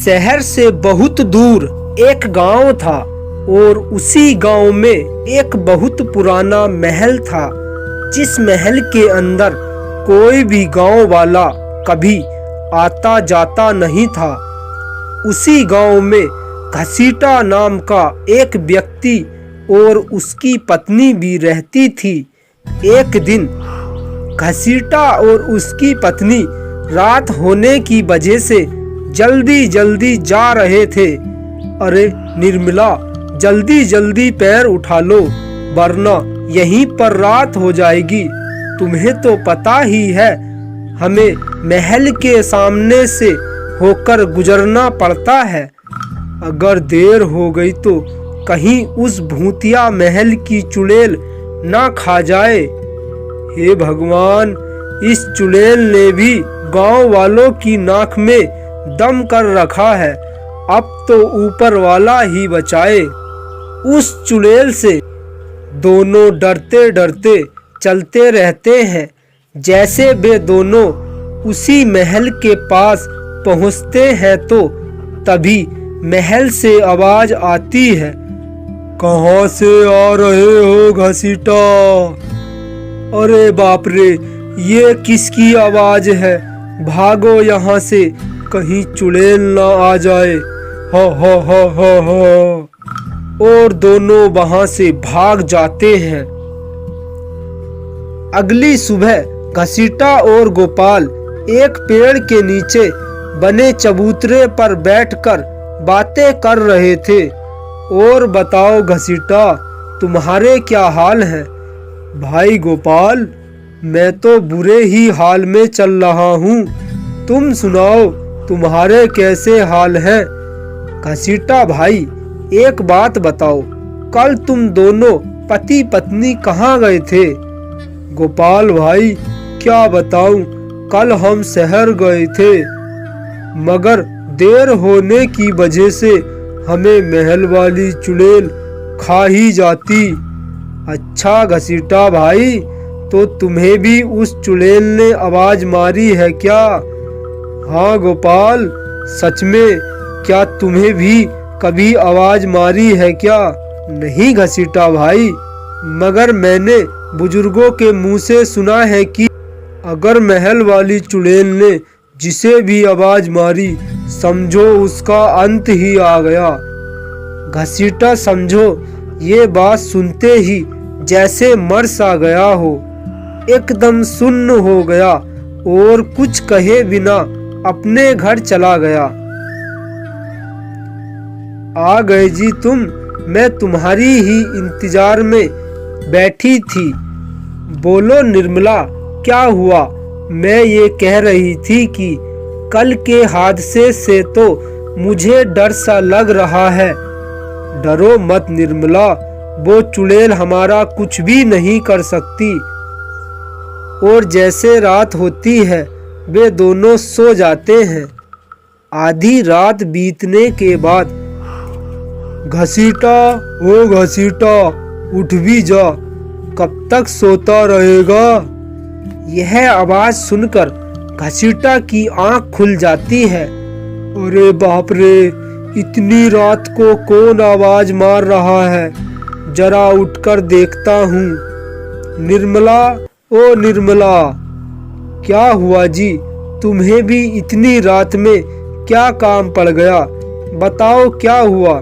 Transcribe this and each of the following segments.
शहर से बहुत दूर एक गांव था और उसी गांव में एक बहुत पुराना महल था। जिस महल के अंदर कोई भी गांव वाला कभी आता जाता नहीं था। उसी गांव में घसीटा नाम का एक व्यक्ति और उसकी पत्नी भी रहती थी। एक दिन घसीटा और उसकी पत्नी रात होने की वजह से जल्दी जल्दी जा रहे थे। अरे निर्मला, जल्दी जल्दी पैर उठा लो वरना यहीं पर रात हो जाएगी। तुम्हें तो पता ही है हमें महल के सामने से होकर गुजरना पड़ता है। अगर देर हो गई तो कहीं उस भूतिया महल की चुड़ैल ना खा जाए। हे भगवान, इस चुड़ैल ने भी गांव वालों की नाक में दम कर रखा है। अब तो ऊपर वाला ही बचाए। उस चुड़ैल से दोनों डरते डरते चलते रहते हैं। जैसे वे दोनों उसी महल के पास पहुंचते हैं तो तभी महल से आवाज आती है। कहाँ से आ रहे हो घसीटा? अरे बाप रे, ये किसकी आवाज है? भागो यहाँ से, कहीं चुड़ैल ना आ जाए। हा हा हा हा हा। और दोनों वहां से भाग जाते हैं। अगली सुबह घसीटा और गोपाल एक पेड़ के नीचे बने चबूतरे पर बैठकर बातें कर रहे थे। और बताओ घसीटा, तुम्हारे क्या हाल है? भाई गोपाल, मैं तो बुरे ही हाल में चल रहा हूँ। तुम सुनाओ, तुम्हारे कैसे हाल हैं? घसीटा भाई, एक बात बताओ, कल तुम दोनों पति पत्नी कहाँ गए थे? गोपाल भाई, क्या बताऊं, कल हम शहर गए थे मगर देर होने की वजह से हमें महल वाली चुड़ैल खा ही जाती। अच्छा घसीटा भाई, तो तुम्हें भी उस चुड़ैल ने आवाज मारी है क्या? हाँ गोपाल, सच में क्या तुम्हें भी कभी आवाज मारी है क्या? नहीं घसीटा भाई, मगर मैंने बुजुर्गों के मुंह से सुना है कि अगर महल वाली चुड़ैल ने जिसे भी आवाज मारी, समझो उसका अंत ही आ गया। घसीटा समझो, ये बात सुनते ही जैसे मर सा गया हो, एकदम सुन्न हो गया और कुछ कहे बिना अपने घर चला गया। आ गए जी तुम, मैं तुम्हारी ही इंतजार में बैठी थी। बोलो निर्मला, क्या हुआ? मैं ये कह रही थी कि कल के हादसे से तो मुझे डर सा लग रहा है। डरो मत निर्मला, वो चुड़ैल हमारा कुछ भी नहीं कर सकती। और जैसे रात होती है वे दोनों सो जाते हैं। आधी रात बीतने के बाद घसीटा, ओ घसीटा, उठ भी जा, कब तक सोता रहेगा? यह आवाज सुनकर घसीटा की आंख खुल जाती है। अरे बाप रे, इतनी रात को कौन आवाज मार रहा है? जरा उठकर देखता हूँ। निर्मला, ओ निर्मला, क्या हुआ जी? तुम्हें भी इतनी रात में क्या काम पड़ गया? बताओ क्या हुआ?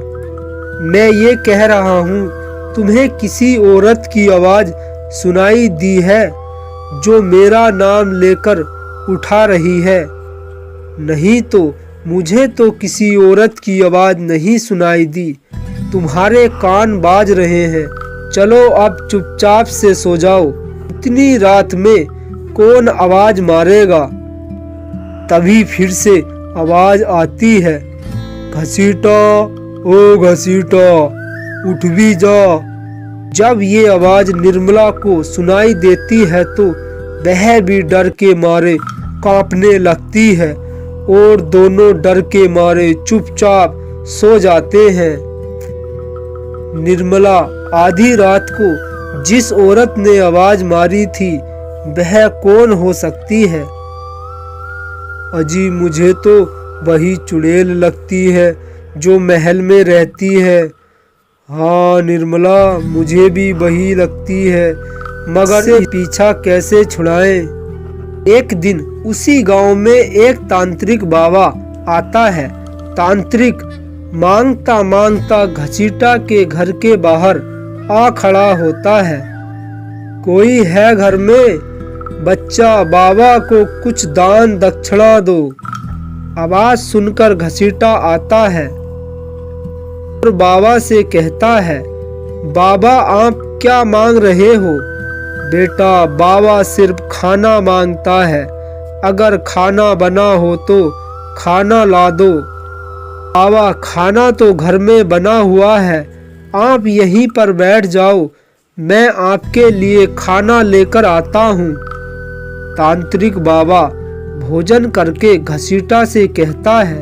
मैं ये कह रहा हूँ, तुम्हें किसी औरत की आवाज सुनाई दी है जो मेरा नाम लेकर उठा रही है? नहीं तो मुझे तो किसी औरत की आवाज नहीं सुनाई दी। तुम्हारे कान बाज रहे हैं। चलो अब चुपचाप से सो जाओ। इतनी रात में कौन आवाज मारेगा? तभी फिर से आवाज आती है। घसीटा, ओ घसीटा, उठ भी जा। जब ये आवाज निर्मला को सुनाई देती है तो वह भी डर के मारे कांपने लगती है और दोनों डर के मारे चुपचाप सो जाते हैं। निर्मला आधी रात को जिस औरत ने आवाज मारी थी वह कौन हो सकती है? अजी मुझे तो वही चुड़ैल लगती है जो महल में रहती है। हाँ निर्मला, मुझे भी वही लगती है, मगर से पीछा कैसे छुड़ाएं। एक दिन उसी गांव में एक तांत्रिक बाबा आता है। तांत्रिक मांगता मांगता घसीटा के घर के बाहर आ खड़ा होता है। कोई है घर में? बच्चा, बाबा को कुछ दान दक्षिणा दो। आवाज सुनकर घसीटा आता है और बाबा से कहता है, बाबा आप क्या मांग रहे हो? बेटा, बाबा सिर्फ खाना मांगता है, अगर खाना बना हो तो खाना ला दो। बाबा, खाना तो घर में बना हुआ है, आप यहीं पर बैठ जाओ, मैं आपके लिए खाना लेकर आता हूँ। तांत्रिक बाबा भोजन करके घसीटा से कहता है,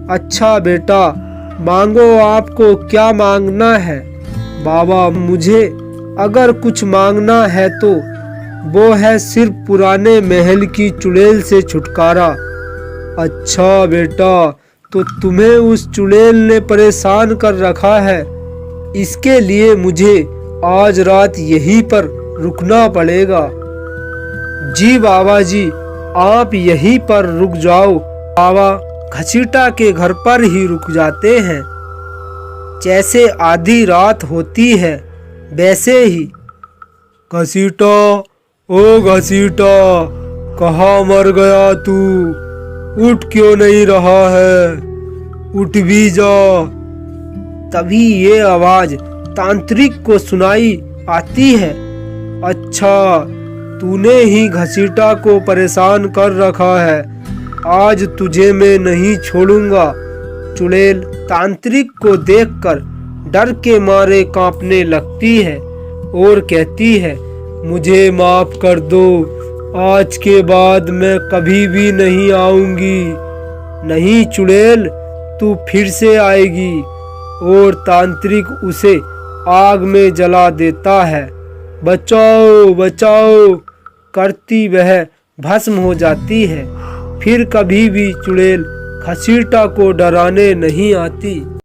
अच्छा बेटा, मांगो, आपको क्या मांगना है? बाबा, मुझे अगर कुछ मांगना है तो वो है सिर्फ पुराने महल की चुड़ैल से छुटकारा। अच्छा बेटा, तो तुम्हें उस चुड़ैल ने परेशान कर रखा है, इसके लिए मुझे आज रात यहीं पर रुकना पड़ेगा। जी बाबा जी, आप यहीं पर रुक जाओ। बाबा घसीटा के घर पर ही रुक जाते हैं। जैसे आधी रात होती है वैसे ही, घसीटा, ओ घसीटा, कहाँ मर गया तू? उठ क्यों नहीं रहा है? उठ भी जा। तभी ये आवाज तांत्रिक को सुनाई आती है, अच्छा, तूने ही घसीटा को परेशान कर रखा है, आज तुझे मैं नहीं छोड़ूंगा। चुड़ैल तांत्रिक को देखकर डर के मारे कांपने लगती है और कहती है, मुझे माफ कर दो, आज के बाद मैं कभी भी नहीं आऊंगी। नहीं चुड़ैल, तू फिर से आएगी। और तांत्रिक उसे आग में जला देता है। बचाओ बचाओ करती वह भस्म हो जाती है। फिर कभी भी चुड़ैल घसीटा को डराने नहीं आती।